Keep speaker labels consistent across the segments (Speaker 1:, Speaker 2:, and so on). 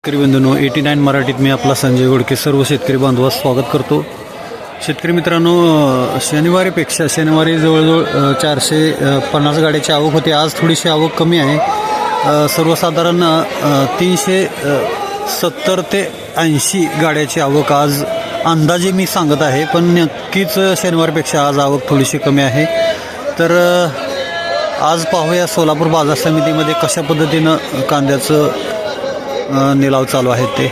Speaker 1: शेतकरी बंधूंनो 89 मराठीत मी आपला संजय गोडके सर्व शेतकरी बांधवांस स्वागत करतो। शेतकरी मित्रांनो, शनिवारी जवळजवळ 450 गाड्याची आवक होती। आज थोडीशी आवक कमी आहे। सर्वसाधारण 370 ते 80 गाड्याची आवक आज अंदाजे मी सांगत आहे, पण नक्कीच शनिवारपेक्षा आज आवक थोडीशी कमी आहे। तर आज पाहूया सोलापूर बाजार समितीमध्ये कशा पद्धतीनं कांद्याचं निलाव चालू आहेत ते।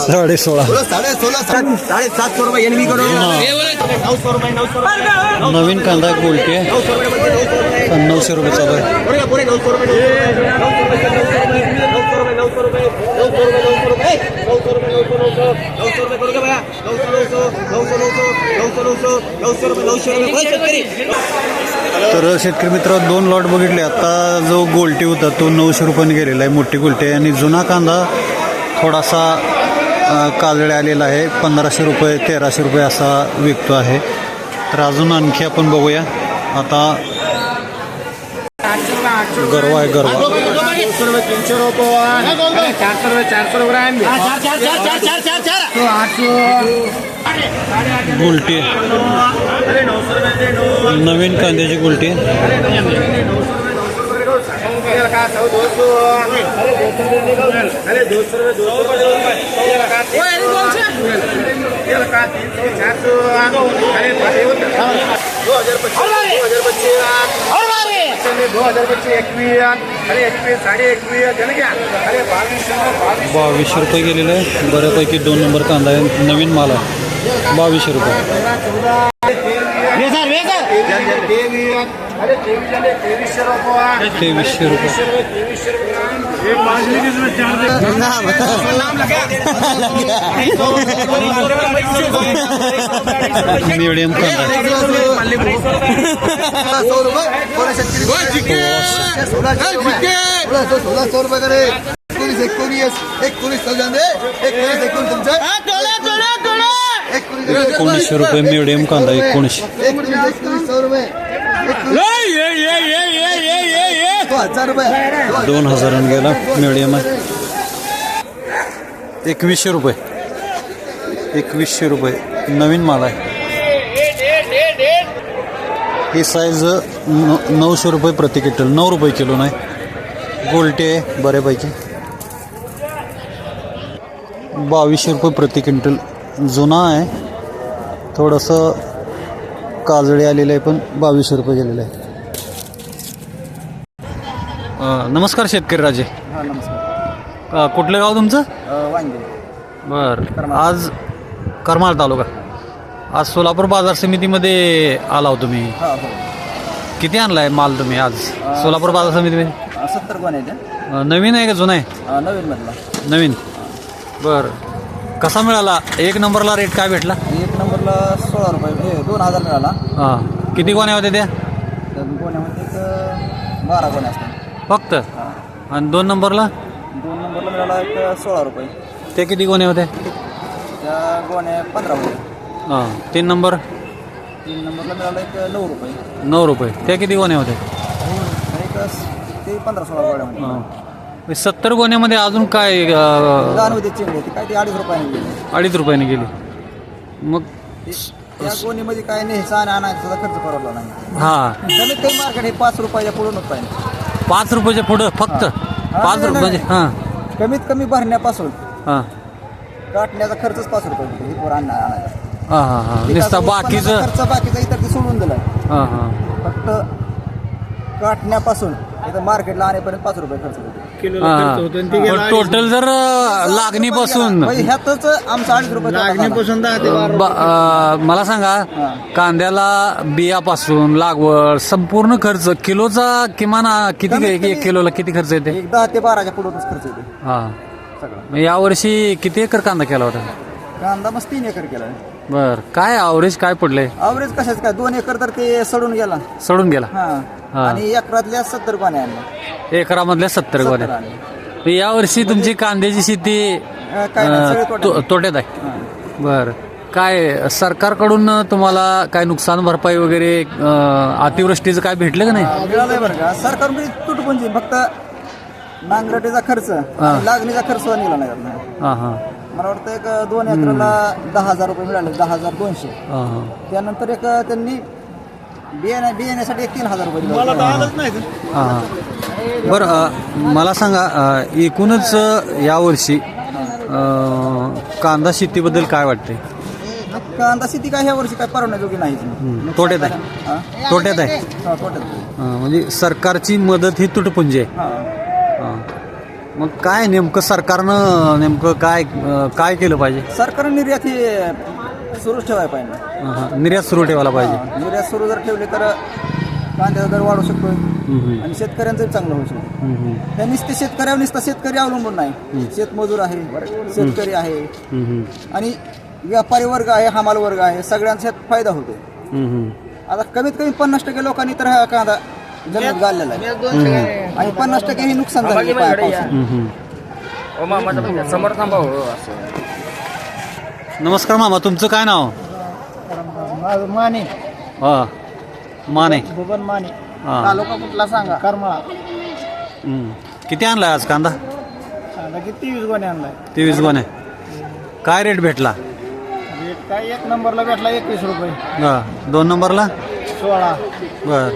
Speaker 1: साढ़े
Speaker 2: 750 रुपये
Speaker 1: नवीन कांदा गोल्टी आहे 900 रुपये चालू आहे। तर शेतकरी मित्र 2 लॉट बघितले। आता जो गोल्टी होता तो 900 रुपयाने गेलेला आहे, मोठी गोल्टी आहे। आणि जुना कांदा थोडासा काजळे आलेला आहे, 1500 रुपये 1300 रुपये असा विकतो आहे। तर अजून आणखी आपण बघूया। आता गरवा आहे, गरवा
Speaker 2: 300 रुपये 400 रुपये
Speaker 1: गुलटी आहे, नवीन कांद्याची गुलटी आहे। ₹22 रुपये गेलेलं आहे। बऱ्यापैकी 2 नंबर कांदा आहे, नवीन माल आहे। 2200 रुपये। 2300 रुपये। मीडियम कांदा
Speaker 2: 1600 रुपये करे। 19
Speaker 1: रुपये मीडियम कांदा 1900 2000 गेला मीडियम आहे। 2100 रुपये 2100 रुपये नवीन माल आहे। ही साईज 900 रुपये प्रति क्विंटल, 9 रुपये किलो नाही। गोल्टी आहे बऱ्यापैकी 2200 रुपये प्रति क्विंटल, जुना आहे, थोडंसं काजळे आलेलं आहे, पण 2200 रुपये गेलेलं आहे। नमस्कार शेतकरी राजे।
Speaker 2: हां नमस्कार।
Speaker 1: कुठलं गाव तुमचं?
Speaker 2: वांगे।
Speaker 1: बरं, आज करमाळ तालुका। आज सोलापूर बाजार समितीमध्ये आला हो तुम्ही।
Speaker 2: हां हो।
Speaker 1: किती आणलाय माल तुम्ही आज सोलापूर बाजार समितीमध्ये?
Speaker 2: 70 कोण आहे ते?
Speaker 1: नवीन आहे का जुना आहे?
Speaker 2: नवीन मधला
Speaker 1: नवीन। बरं, कसा मिळाला? 1 नंबरला रेट काय भेटला?
Speaker 2: 1 नंबरला 16 रुपये 2000 मिळाला।
Speaker 1: हां, किती गोण्या होत्या त्या?
Speaker 2: गोण्यामध्ये 12 गोण्या असतात
Speaker 1: फक्त। आणि 2 नंबरला?
Speaker 2: 2 नंबरला मिळाला 16 रुपये।
Speaker 1: ते किती गोण्या होत्या?
Speaker 2: त्या गोण्या 15 रुपये।
Speaker 1: हां, 3 नंबर?
Speaker 2: 3 नंबरला मिळाला 9 रुपये।
Speaker 1: 9 रुपये। त्या किती गोण्या होत्या?
Speaker 2: ते 15-16 गोण्या होत्या।
Speaker 1: हां, 70 गोण्यामध्ये अजून काय?
Speaker 2: लहान होते चिंगडी होती काय, ती 2.5 रुपयाने गेली।
Speaker 1: 2.5 रुपयाने गेली। मग
Speaker 2: त्या गोणीमध्ये काय नाही, आणि आणायचा सुद्धा खर्च परवडला नाही।
Speaker 1: हां,
Speaker 2: कमीत कमी मार्केट हे 5 रुपयाच्या पुढून होत पाहिजे।
Speaker 1: 5 रुपयाच्या पुढं फक्त? 5 रुपये म्हणजे? हां
Speaker 2: कमीत कमी भरण्यापासून
Speaker 1: हां
Speaker 2: काटण्याचा खर्चच 5 रुपये होतो हे पोर आणायचा।
Speaker 1: हां हां हां, नुसता बाकीचं?
Speaker 2: खर्च बाकीचा इतर ते सोडून दिलाय।
Speaker 1: हां हां,
Speaker 2: फक्त काटण्यापासून इथं मार्केटला आणेपर्यंत 5 रुपये खर्च होतो।
Speaker 1: टोटल जर लागणीपासून
Speaker 2: ह्यातच आमचा 2.5 रुपये लागणीपासून
Speaker 1: मला सांगा, कांद्याला बियापासून लागवड संपूर्ण खर्च किलोचा किमान किती? 1 किलोला किती खर्च येते?
Speaker 2: 10 ते 12च्या पुढेच खर्च येतो
Speaker 1: हां।
Speaker 2: सगळं।
Speaker 1: यावर्षी किती एकर कांदा केला होता?
Speaker 2: कांदा मस्त 3 एकर केला।
Speaker 1: बर, काय ॲव्हरेज काय पडलंय?
Speaker 2: ॲव्हरेज कशाच काय 2 एकर तर ते सडून गेला।
Speaker 1: सडून गेला।
Speaker 2: हां, आणि एकरातल्या 70 गोण्या आणल्या।
Speaker 1: एकरामधल्या 70 गोण्या। यावर्षी तुमची कांद्याची शेती
Speaker 2: काय नाही, सगळे तोट्यात.
Speaker 1: तोट्यात आहे. बरं, काय सरकारकडून तुम्हाला काय नुकसान भरपाई वगैरे अतिवृष्टीचं काय भेटलं का नाही?
Speaker 2: मिळालंय बरं का सरकारमध्ये तुटपुंजी फक्त नांगरटीचा खर्च आणि लागणीचा खर्च निघाला नाही आपल्याला.
Speaker 1: हां हां
Speaker 2: मला वाटतं एक 2 एकराला 10,000 रुपये मिळाले, 10,200.
Speaker 1: हां हां
Speaker 2: त्यानंतर एक त्यांनी बियाण्यासाठी 3,000 रुपये दिले.
Speaker 1: हां बरं मला सांगा एकूणच यावर्षी कांदा शेतीबद्दल काय वाटतंय?
Speaker 2: कांदा शेती काय ह्या वर्षी काय परवडण्याजोगी नाही.
Speaker 1: तोट्यात आहे?
Speaker 2: हा?
Speaker 1: तोट्यात आहे?
Speaker 2: हा, तोट्यात.
Speaker 1: म्हणजे सरकारची मदत ही तुटपुंजी आहे.
Speaker 2: हा.
Speaker 1: हां. मग काय नेमकं सरकारनं नेमकं काय केलं पाहिजे?
Speaker 2: सरकारने निर्यात ही सुरूच ठेवायला पाहिजे.
Speaker 1: हां, निर्यात सुरू ठेवायला पाहिजे.
Speaker 2: निर्यात सुरू जर ठेवली तर कांद्याचा दर वाढू शकतो
Speaker 1: हम्म,
Speaker 2: आणि शेतकऱ्यांचं चांगलं होऊ शकतो.
Speaker 1: हम्म,
Speaker 2: त्या नुसते शेतकरी अवलंबून नाही, शेतमजूर आहे, शेतकरी आहे
Speaker 1: हम्म,
Speaker 2: आणि व्यापारी वर्ग आहे, हमाल वर्ग आहे, सगळ्यांचा फायदा होतो.
Speaker 1: हम्म,
Speaker 2: आता कमीत कमी 50% लोकांनी तर हा कांदा जमिनीत घाललेला आहे आणि 50% हे नुकसान झालं पावसात.
Speaker 1: हम्म.
Speaker 3: समोर थांबा.
Speaker 1: नमस्कार मामा, तुमचं काय नाव?
Speaker 2: माने,
Speaker 1: हां माने.
Speaker 2: भुवन माने.
Speaker 1: हां.
Speaker 2: तालुका कुठला सांगा? करमाळा.
Speaker 1: हम्म. किती आणलाय आज कांदा?
Speaker 2: किती 20 गोणे आणलाय.
Speaker 1: 23 गोणे. काय रेट भेटला?
Speaker 2: रेट काय 1 नंबरला भेटला 21 रुपये,
Speaker 1: हां. 2 नंबरला?
Speaker 2: 16,
Speaker 1: बर.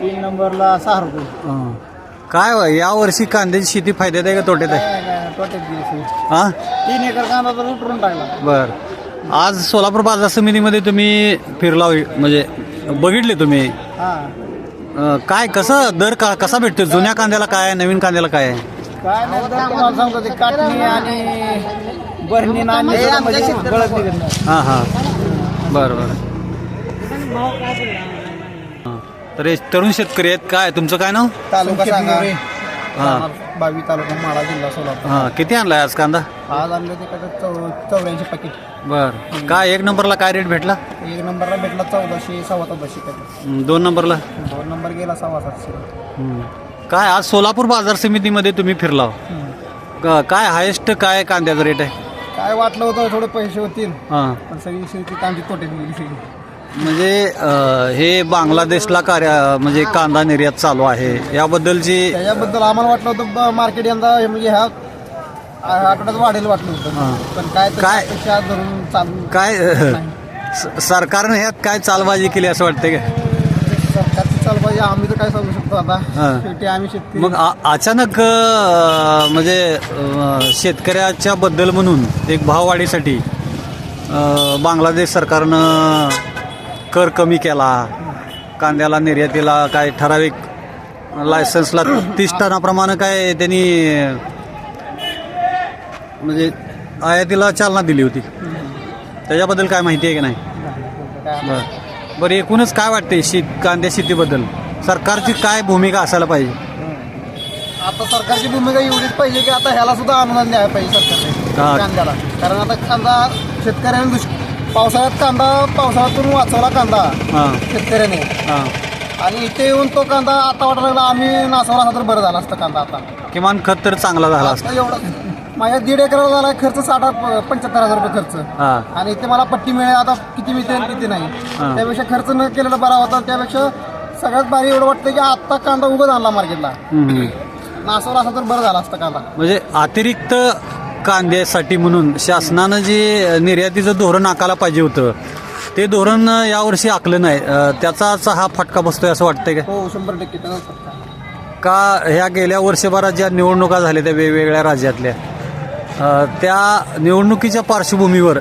Speaker 2: 3 नंबरला 6 रुपये.
Speaker 1: हां. काय यावर्षी कांद्याची शेती फायद्यात आहे का तोट्यात आहे?
Speaker 2: काय तोट्यात गेली.
Speaker 1: हां
Speaker 2: 3 एकर कांदा तर उतरून टाकला.
Speaker 1: बर. आज सोलापूर बाजार समितीमध्ये तुम्ही फिरला म्हणजे बघितले तुम्ही
Speaker 2: हा,
Speaker 1: काय कसं दर कसा भेटतो? जुन्या कांद्याला काय आहे, नवीन कांद्याला काय आहे?
Speaker 2: काय नाही तर तुम्हाला सांगतो ते काटणी आणि बरणी आणि गळत निघत नाही.
Speaker 1: हां हां बरं बरं. हां. तर हे तरुण शेतकरी आहेत. काय तुमचं काय नाव?
Speaker 2: तालुका सांगा?
Speaker 1: हां
Speaker 2: 22 तालुका, माळा जिल्हा सोलापूर.
Speaker 1: हां. किती आणलाय आज कांदा?
Speaker 2: आज आणलं ते काय 84 पाकिट.
Speaker 1: बर. काय 1 नंबरला काय रेट भेटला?
Speaker 2: 1 नंबरला भेटला 1400, 1450 पाकिट.
Speaker 1: 2 नंबरला?
Speaker 2: 2 नंबर गेला 750.
Speaker 1: काय आज सोलापूर बाजार समितीमध्ये तुम्ही फिरला काय हायेस्ट काय कांद्याचा रेट आहे?
Speaker 2: काय वाटलं होतं थोडे पैसे होतील,
Speaker 1: हां.
Speaker 2: पण सगळी शेती कांदी तोट्यात गेली सगळी.
Speaker 1: म्हणजे हे बांगलादेशला म्हणजे कांदा निर्यात चालू आहे याबद्दलची
Speaker 2: त्याच्याबद्दल आम्हाला वाटलं होतं मार्केट यंदा म्हणजे ह्या आठवड्यात वाढेल वाटलं
Speaker 1: हां.
Speaker 2: होतं, पण काय
Speaker 1: काय?
Speaker 2: अपेक्षा धरून चालू
Speaker 1: काय सरकारने ह्यात काय चालबाजी केली असं वाटतंय का?
Speaker 2: सरकारची चाल पाहिजे. आम्ही तर काय सांगू शकतो आता,
Speaker 1: हां.
Speaker 2: शेवटी आम्ही शेतकरी.
Speaker 1: मग अचानक म्हणजे शेतकऱ्याच्या बद्दल म्हणून एक भाववाढीसाठी बांगलादेश सरकारनं कर कमी केला, कांद्याला निर्यातीला काय ठराविक लायसन्सला 30 टनाप्रमाणे काय त्यांनी म्हणजे आयातीला चालना दिली होती. त्याच्याबद्दल काय माहिती आहे की नाही? बरं बरं. एकूणच काय वाटते कांद्या शेतीबद्दल सरकारची काय भूमिका असायला पाहिजे?
Speaker 2: आता सरकारची भूमिका एवढीच पाहिजे की आता ह्याला सुद्धा अनुदान द्यायला पाहिजे सरकारने
Speaker 1: हां.
Speaker 2: कांद्याला. कारण आता कांदा शेतकऱ्याने पावसाळ्यात पावसाळ्यातून वाचवला कांदा
Speaker 1: हां
Speaker 2: शेतकऱ्याने,
Speaker 1: हां.
Speaker 2: आणि इथे येऊन तो कांदा आता वाटायला लागला आम्ही नासावला असता तर बरं झालं असतं कांदा. आता
Speaker 1: किमान खत तर चांगला झाला असता.
Speaker 2: आता एवढं माझ्या 1.5 एकराला झाला खर्च 75,000 रुपये खर्च,
Speaker 1: हां
Speaker 2: आणि इथे मला पट्टी मिळेल आता किती मिळते आणि किती नाही.
Speaker 1: हां.
Speaker 2: त्यापेक्षा खर्च न केलेला बरा होता. त्यापेक्षा सगळ्यात भारी एवढं वाटतं की आता कांदा उगाच आणला मार्केटला,
Speaker 1: हम्म.
Speaker 2: नासावला असता तर बरं झाला असतं कांदा.
Speaker 1: म्हणजे अतिरिक्त कांद्यासाठी म्हणून शासनानं जे निर्यातीचं धोरण आखायला पाहिजे होतं ते धोरण यावर्षी आखलं नाही. त्याचाच हा फटका बसतोय असं वाटतंय का?
Speaker 2: हो 100% त्याचाच फटका.
Speaker 1: का ह्या गेल्या वर्षभरात ज्या निवडणुका झाल्या त्या वेगवेगळ्या राज्यातल्या त्या निवडणुकीच्या पार्श्वभूमीवर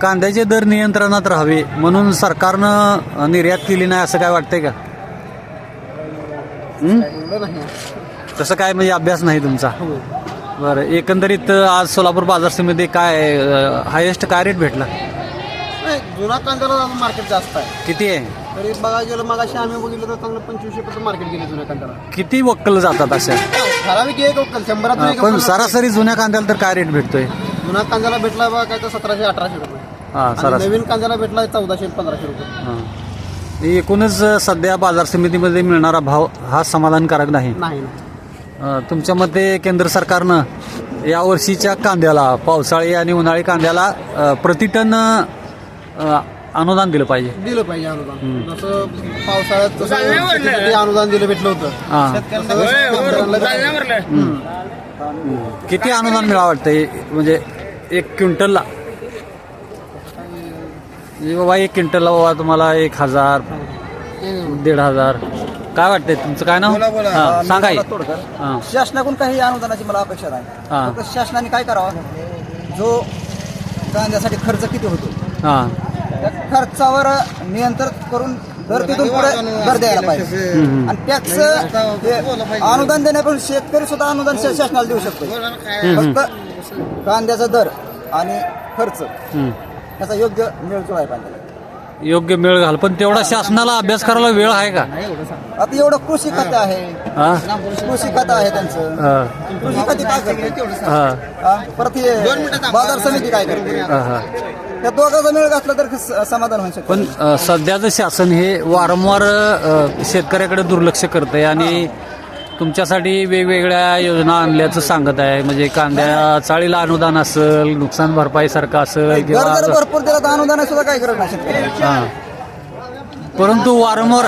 Speaker 1: कांद्याचे दर नियंत्रणात राहावे म्हणून सरकारनं निर्यात केली नाही असं काय वाटतंय का?
Speaker 2: एवढं नाही.
Speaker 1: तसं काय म्हणजे अभ्यास नाही तुमचा?
Speaker 2: हो.
Speaker 1: बरं. एकंदरीत आज सोलापूर बाजार समितीमध्ये काय हायेस्ट काय रेट भेटला?
Speaker 2: नाही, जुना कांद्याला मार्केट जास्त आहे.
Speaker 1: किती आहे?
Speaker 2: तरी बघा गेलं मग आम्ही बघितलं तर चांगलं 2500 पर्यंत मार्केट गेले जुन्या कांद्याला.
Speaker 1: किती वक्कल जातात अशा?
Speaker 2: ठराविक एक वक्कल 100
Speaker 1: पण सरासरी जुन्या कांद्याला तर काय रेट भेटतोय?
Speaker 2: जुना कांद्याला भेटला बघा काय तर 1700-1800 रुपये.
Speaker 1: हां
Speaker 2: आणि
Speaker 1: सरासरी.
Speaker 2: नवीन कांद्याला भेटला 1400-1500 रुपये.
Speaker 1: हां. एकूणच सध्या बाजार समितीमध्ये मिळणारा भाव हा समाधानकारक नाही.
Speaker 2: नाही.
Speaker 1: तुमच्या मते केंद्र सरकारनं यावर्षीच्या कांद्याला पावसाळी आणि उन्हाळी कांद्याला प्रतिटन अनुदान दिलं पाहिजे.
Speaker 4: दिलं पाहिजे अनुदान. जसं पावसाळ्यात तसं शेतीसाठी अनुदान भेटलं होतं.
Speaker 1: हां. किती अनुदान मिळावं वाटतंय म्हणजे एक क्विंटलला? बाबा एक क्विंटलला बाबा तुम्हाला 1,000 1,500 काय वाटतंय? तुमचं काय नाव? हां, सांगा की. हां.
Speaker 2: शासनाकडून काही अनुदानाची मला अपेक्षा नाही.
Speaker 1: हां.
Speaker 2: फक्त शासनाने काय करावा, जो कांद्यासाठी खर्च किती होतो
Speaker 1: हां.
Speaker 2: त्या खर्चावर नियंत्रण करून दर तिथून पुढे दर द्यायला पाहिजे. आणि टॅक्स अनुदान देण्यापासून शेतकरी सुद्धा अनुदान शासनाला देऊ शकतो. फक्त कांद्याचा दर आणि खर्च याचा योग्य मेळ जुळायला पाहिजे.
Speaker 1: योग्य मेळ घाल, पण तेवढा शासनाला अभ्यास करायला वेळ आहे का?
Speaker 2: आता एवढं कृषी खातं आहे,
Speaker 1: हां.
Speaker 2: कृषी खातं आहे त्यांचं.
Speaker 1: हां.
Speaker 2: कृषी खाती काय करते?
Speaker 1: हां.
Speaker 2: परत हे बाजार समिती काय करते?
Speaker 1: हां.
Speaker 2: त्या दोघांचा मेळ घातला तर समाधान होऊ शकतं.
Speaker 1: पण सध्याचं शासन हे वारंवार शेतकऱ्याकडे दुर्लक्ष करतंय आणि तुमच्यासाठी वेगवेगळ्या योजना आणल्याचं सांगत आहे. म्हणजे कांद्या चाळीला अनुदान असेल, नुकसान भरपाई सारखं असेल
Speaker 2: दर
Speaker 1: किंवा
Speaker 2: जर भरपूर दिला तर अनुदान सुद्धा काय करत नाही शेतकऱ्याला.
Speaker 1: हां. परंतु वारंवार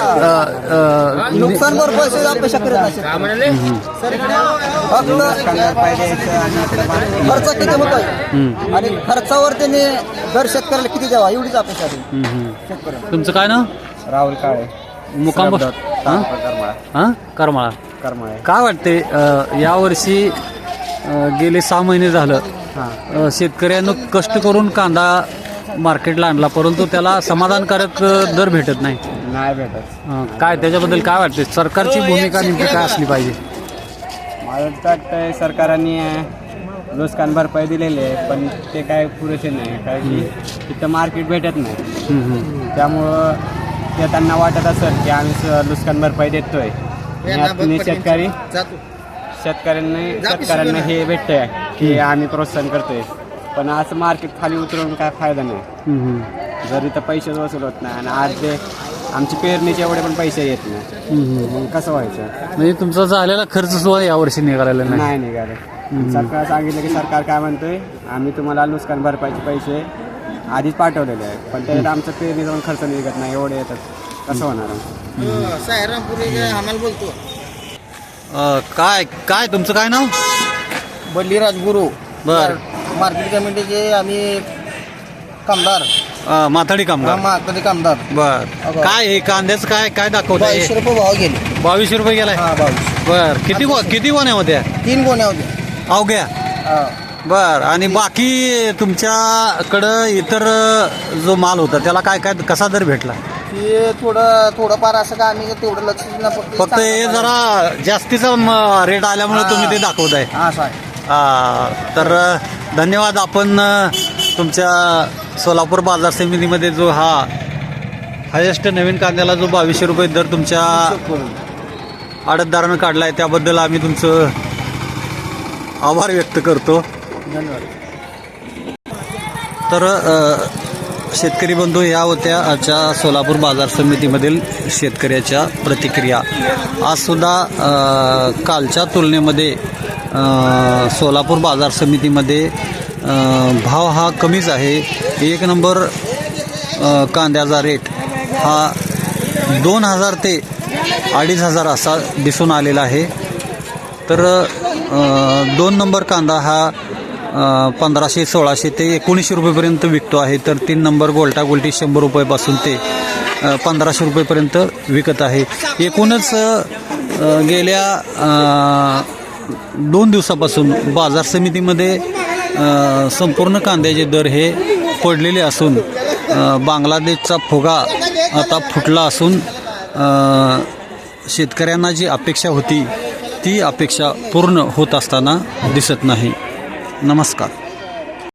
Speaker 2: नुकसान भरपाई सुद्धा अपेक्षा करत नाही शेतकऱ्याला. फक्त खर्च किती होतोय आणि खर्चावर त्याने दर शेतकऱ्याला किती द्यावा एवढीच अपेक्षा आहे शेतकऱ्याला.
Speaker 1: तुमचं काय नाव?
Speaker 3: राहुल काळे,
Speaker 1: मुकाम करमाळा. काय वाटते यावर्षी गेले 6 महिने झालं शेतकऱ्यानं कष्ट करून कांदा मार्केटला आणला, परंतु त्याला समाधानकारक दर भेटत नाही
Speaker 3: भेटत.
Speaker 1: काय त्याच्याबद्दल काय वाटते? सरकारची भूमिका नेमकी काय असली पाहिजे?
Speaker 3: मला वाटतंय सरकारने नुकसान भरपाई दिलेली आहे, पण ते काय पुरेसे नाही, कारण की तिथं मार्केट भेटत नाही. त्यामुळं ते त्यांना वाटत असेल की आम्ही नुकसान भरपाई देतोय, शेतकऱ्यांना हे भेटतंय की आम्ही प्रोत्साहन करतोय, पण असं मार्केट खाली उतरवून काय फायदा नाही. जर इथं पैसे वसूल होत नाही आणि आज ते आमची पेरणीचे एवढे पण पैसे येत नाही, मग कसं व्हायचं?
Speaker 1: म्हणजे तुमचा झालेला खर्च सुद्धा यावर्षी निघालेला नाही.
Speaker 3: नाही निघाले. सरकार सांगितलं की सरकार काय म्हणतोय, आम्ही तुम्हाला नुकसान भरपाईचे पैसे आधीच पाठवलेले आहेत, पण त्याच्यात आमचं पेरणी जाऊन खर्च निघत नाही, एवढे येतात, कसं होणार?
Speaker 4: आम्हाला बोलतो
Speaker 1: काय काय तुमचं काय नाव?
Speaker 2: बल्लीराज गुरु,
Speaker 1: बर.
Speaker 2: मार्केट कमिटीचे आम्ही कामदार,
Speaker 1: माथाडी कामगार.
Speaker 2: मार्केट कामदार.
Speaker 1: बर. काय हे कांद्याचं काय काय दाखवत आहे?
Speaker 2: 2200 रुपये भाव गेले.
Speaker 1: 2200 रुपये गेलाय.
Speaker 2: 22.
Speaker 1: बर. किती गोण्या होत्या?
Speaker 2: 3 गोण्या होत्या.
Speaker 1: अवघ्या. बर. आणि बाकी तुमच्याकडं इतर जो माल होता त्याला काय काय कसा दर भेटला?
Speaker 2: ते थोडंफार असं का आम्ही तेवढं लक्ष दिलं नाही.
Speaker 1: फक्त हे जरा जास्तीचा रेट आल्यामुळे तुम्ही ते दाखवताय.
Speaker 2: असं आहे.
Speaker 1: तर धन्यवाद. आपण तुमच्या सोलापूर बाजार समितीमध्ये जो हा हायेस्ट नवीन कांद्याला जो 2200 रुपये दर तुमच्या आडतदारानं काढला आहे त्याबद्दल आम्ही तुमचं आभार व्यक्त करतो.
Speaker 2: धन्यवाद.
Speaker 1: तर शेतकरी बंधू या होत्या आजच्या सोलापूर बाजार समितीमधील शेतकऱ्याच्या प्रतिक्रिया. आजसुद्धा कालच्या तुलनेमध्ये सोलापूर बाजार समितीमध्ये भाव हा कमीच आहे. 1 नंबर कांद्याचा रेट हा 2000 ते 2500 असा दिसून आलेला आहे. तर 2 नंबर कांदा हा 1500, 1600 ते 1900 रुपयेपर्यंत विकतो आहे. तर 3 नंबर गोल्टा गोल्टी 100 रुपयेपासून ते 1500 रुपयेपर्यंत विकत आहे. एकूणच गेल्या 2 दिवसापासून बाजार समितीमध्ये संपूर्ण कांद्याचे दर हे पडलेले असून बांगलादेशचा फुगा आता फुटला असून शेतकऱ्यांना जी अपेक्षा होती ती अपेक्षा पूर्ण होत असताना दिसत नाही. नमस्कार.